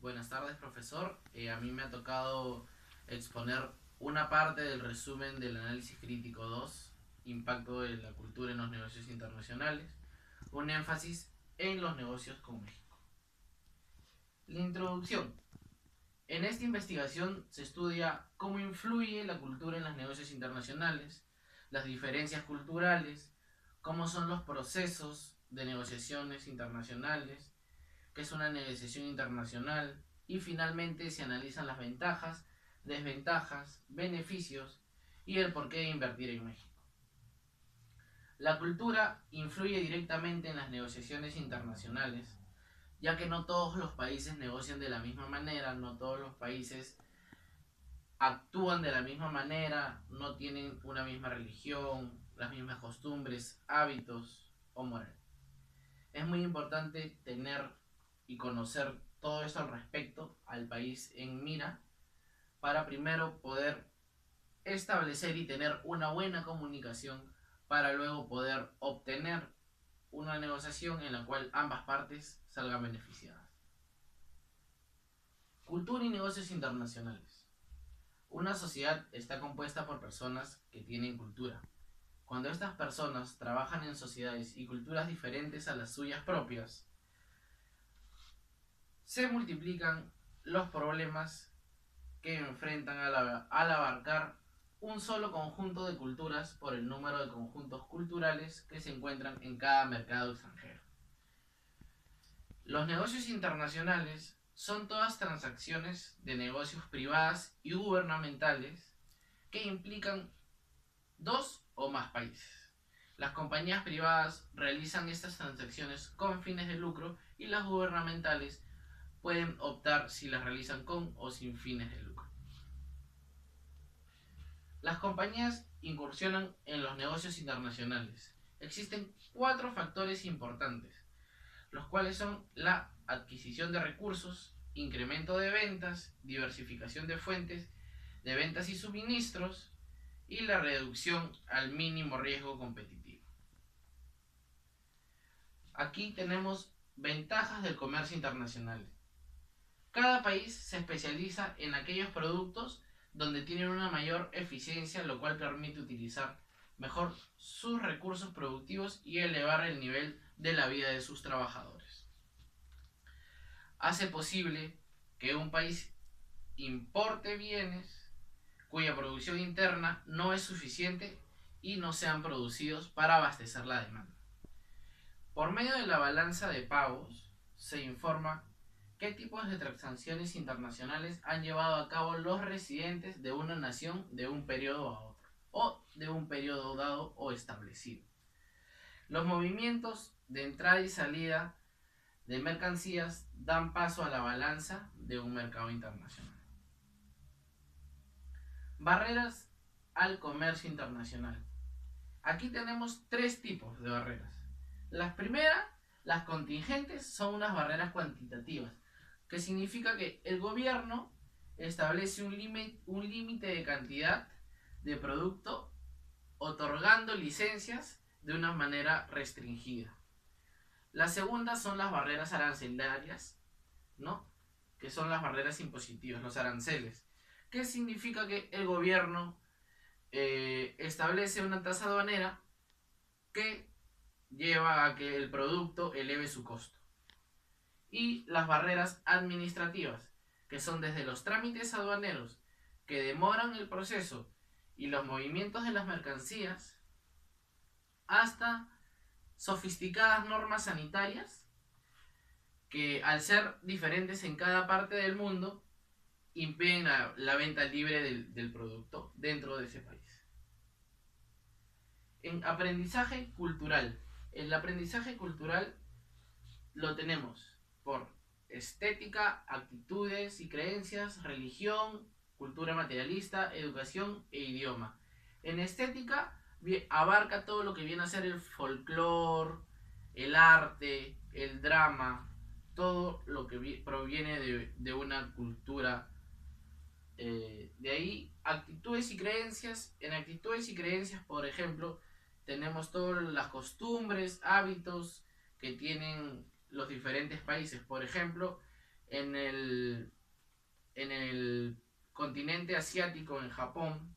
Buenas tardes, profesor. A mí me ha tocado exponer una parte del resumen del análisis crítico 2, impacto de la cultura en los negocios internacionales, un énfasis en los negocios con México. La introducción. En esta investigación se estudia cómo influye la cultura en los negocios internacionales, las diferencias culturales, cómo son los procesos de negociaciones internacionales, qué es una negociación internacional, y finalmente se analizan las ventajas, desventajas, beneficios y el porqué de invertir en México. La cultura influye directamente en las negociaciones internacionales, ya que no todos los países negocian de la misma manera, no todos los países actúan de la misma manera, no tienen una misma religión, las mismas costumbres, hábitos o moral. Es muy importante tener y conocer todo esto al respecto al país en mira para primero poder establecer y tener una buena comunicación para luego poder obtener una negociación en la cual ambas partes salgan beneficiadas. Cultura y negocios internacionales. Una sociedad está compuesta por personas que tienen cultura. Cuando estas personas trabajan en sociedades y culturas diferentes a las suyas propias, se multiplican los problemas que enfrentan al abarcar un solo conjunto de culturas por el número de conjuntos culturales que se encuentran en cada mercado extranjero. Los negocios internacionales son todas transacciones de negocios privadas y gubernamentales que implican dos o más países. Las compañías privadas realizan estas transacciones con fines de lucro y las gubernamentales pueden optar si las realizan con o sin fines de lucro. Las compañías incursionan en los negocios internacionales. Existen 4 factores importantes, los cuales son la adquisición de recursos, incremento de ventas, diversificación de fuentes de ventas y suministros y la reducción al mínimo riesgo competitivo. Aquí tenemos ventajas del comercio internacional. Cada país se especializa en aquellos productos donde tienen una mayor eficiencia, lo cual permite utilizar mejor sus recursos productivos y elevar el nivel de la vida de sus trabajadores. Hace posible que un país importe bienes cuya producción interna no es suficiente y no sean producidos para abastecer la demanda. Por medio de la balanza de pagos se informa qué tipos de transacciones internacionales han llevado a cabo los residentes de una nación de un periodo a otro o de un periodo dado o establecido. Los movimientos de entrada y salida de mercancías dan paso a la balanza de un mercado internacional. Barreras al comercio internacional. Aquí tenemos 3 tipos de barreras. Las primeras, las contingentes, son unas barreras cuantitativas, que significa que el gobierno establece un límite de cantidad de producto otorgando licencias de una manera restringida. La segunda son las barreras arancelarias, ¿no? Que son las barreras impositivas, los aranceles, que significa que el gobierno establece una tasa aduanera que lleva a que el producto eleve su costo. Y las barreras administrativas, que son desde los trámites aduaneros que demoran el proceso y los movimientos de las mercancías, hasta sofisticadas normas sanitarias que, al ser diferentes en cada parte del mundo, impiden la venta libre del producto dentro de ese país. En aprendizaje cultural. El aprendizaje cultural lo tenemos por estética, actitudes y creencias, religión, cultura materialista, educación e idioma. En estética abarca todo lo que viene a ser el folclore, el arte, el drama, todo lo que proviene de una cultura. De ahí, actitudes y creencias. En actitudes y creencias, por ejemplo, tenemos todas las costumbres, hábitos que tienen los diferentes países. Por ejemplo, En el continente asiático, en Japón,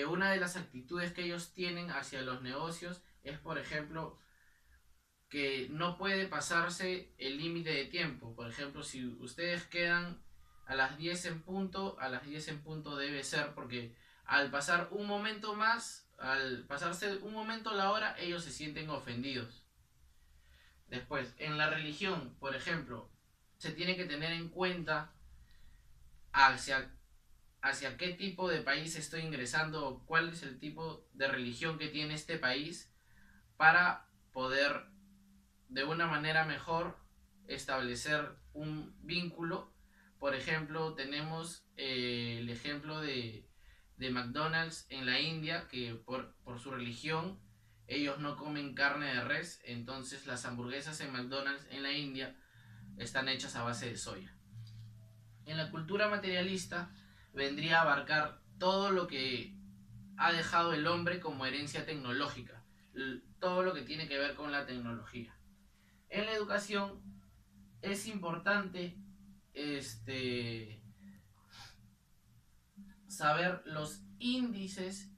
una de las actitudes que ellos tienen hacia los negocios es, por ejemplo, que no puede pasarse el límite de tiempo. Por ejemplo, si ustedes quedan a las 10 en punto, a las 10 en punto debe ser, porque al pasar un momento más, al pasarse un momento la hora, ellos se sienten ofendidos. Después, en la religión, por ejemplo, se tiene que tener en cuenta hacia qué tipo de país estoy ingresando o cuál es el tipo de religión que tiene este país para poder de una manera mejor establecer un vínculo. Por ejemplo, tenemos el ejemplo de McDonald's en la India, que por su religión ellos no comen carne de res, entonces las hamburguesas en McDonald's en la India están hechas a base de soya. En la cultura materialista vendría a abarcar todo lo que ha dejado el hombre como herencia tecnológica, todo lo que tiene que ver con la tecnología. En la educación es importante saber los índices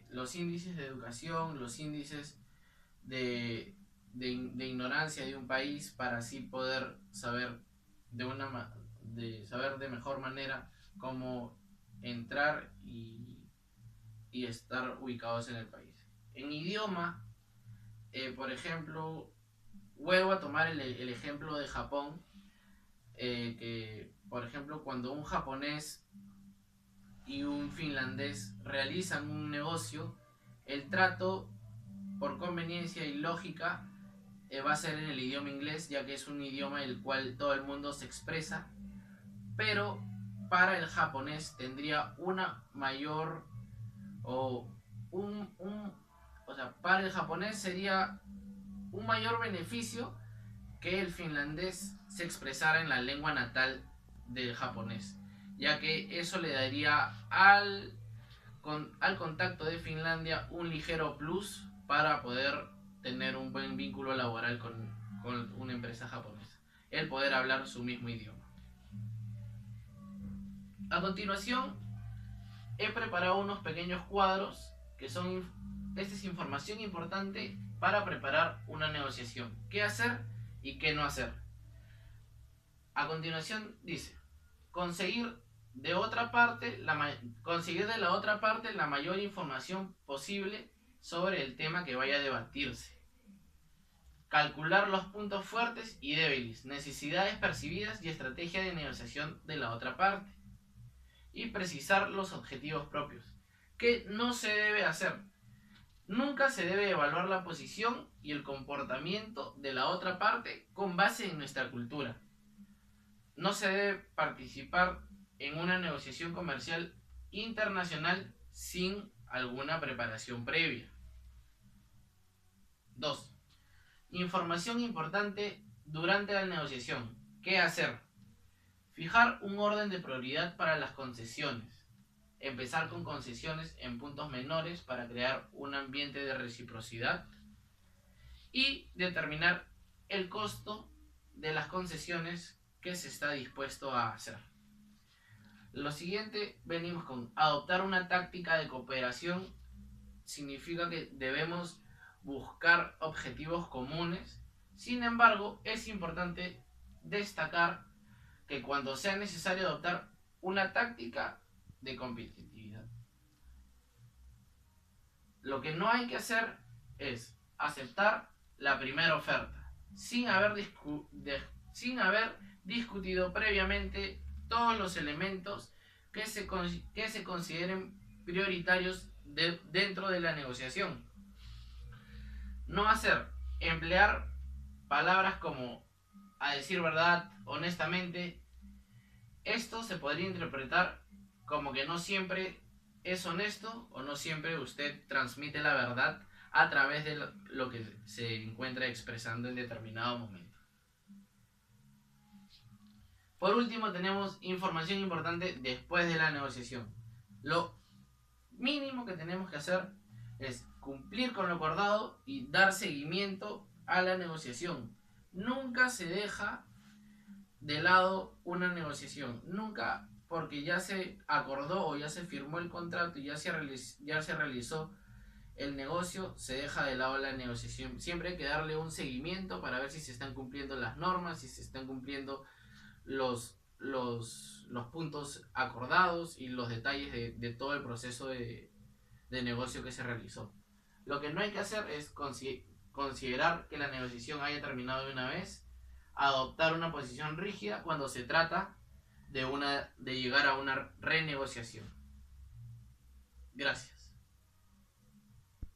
los índices de educación, los índices de ignorancia de un país, para así poder saber saber de mejor manera cómo entrar y estar ubicados en el país. En idioma, por ejemplo, vuelvo a tomar el ejemplo de Japón, que por ejemplo cuando un japonés y un finlandés realizan un negocio, el trato por conveniencia y lógica va a ser en el idioma inglés, ya que es un idioma en el cual todo el mundo se expresa, pero para el japonés tendría una mayor o para el japonés sería un mayor beneficio que el finlandés se expresara en la lengua natal del japonés, ya que eso le daría al contacto de Finlandia un ligero plus para poder tener un buen vínculo laboral con una empresa japonesa, el poder hablar su mismo idioma. A continuación, he preparado unos pequeños cuadros que son, esta es información importante para preparar una negociación. ¿Qué hacer y qué no hacer? A continuación dice, conseguir de la otra parte la mayor información posible sobre el tema que vaya a debatirse. Calcular los puntos fuertes y débiles, necesidades percibidas y estrategia de negociación de la otra parte. Y precisar los objetivos propios. ¿Qué no se debe hacer? Nunca se debe evaluar la posición y el comportamiento de la otra parte con base en nuestra cultura. No se debe participar en una negociación comercial internacional sin alguna preparación previa. 2. Información importante durante la negociación. ¿Qué hacer? Fijar un orden de prioridad para las concesiones. Empezar con concesiones en puntos menores para crear un ambiente de reciprocidad. Y determinar el costo de las concesiones que se está dispuesto a hacer. Lo siguiente, venimos con adoptar una táctica de cooperación. Significa que debemos buscar objetivos comunes. Sin embargo, es importante destacar que cuando sea necesario adoptar una táctica de competitividad. Lo que no hay que hacer es aceptar la primera oferta sin haber discutido previamente todos los elementos que se consideren prioritarios dentro de la negociación. No emplear palabras como a decir verdad, honestamente. Esto se podría interpretar como que no siempre es honesto o no siempre usted transmite la verdad a través de lo que se encuentra expresando en determinado momento. Por último, tenemos información importante después de la negociación. Lo mínimo que tenemos que hacer es cumplir con lo acordado y dar seguimiento a la negociación. Nunca se deja de lado una negociación. Nunca, porque ya se acordó o ya se firmó el contrato y ya se realizó el negocio, se deja de lado la negociación. Siempre hay que darle un seguimiento para ver si se están cumpliendo las normas, si se están cumpliendo los puntos acordados y los detalles de todo el proceso de negocio que se realizó. Lo que no hay que hacer es considerar que la negociación haya terminado de una vez, adoptar una posición rígida cuando se trata de llegar a una renegociación. Gracias.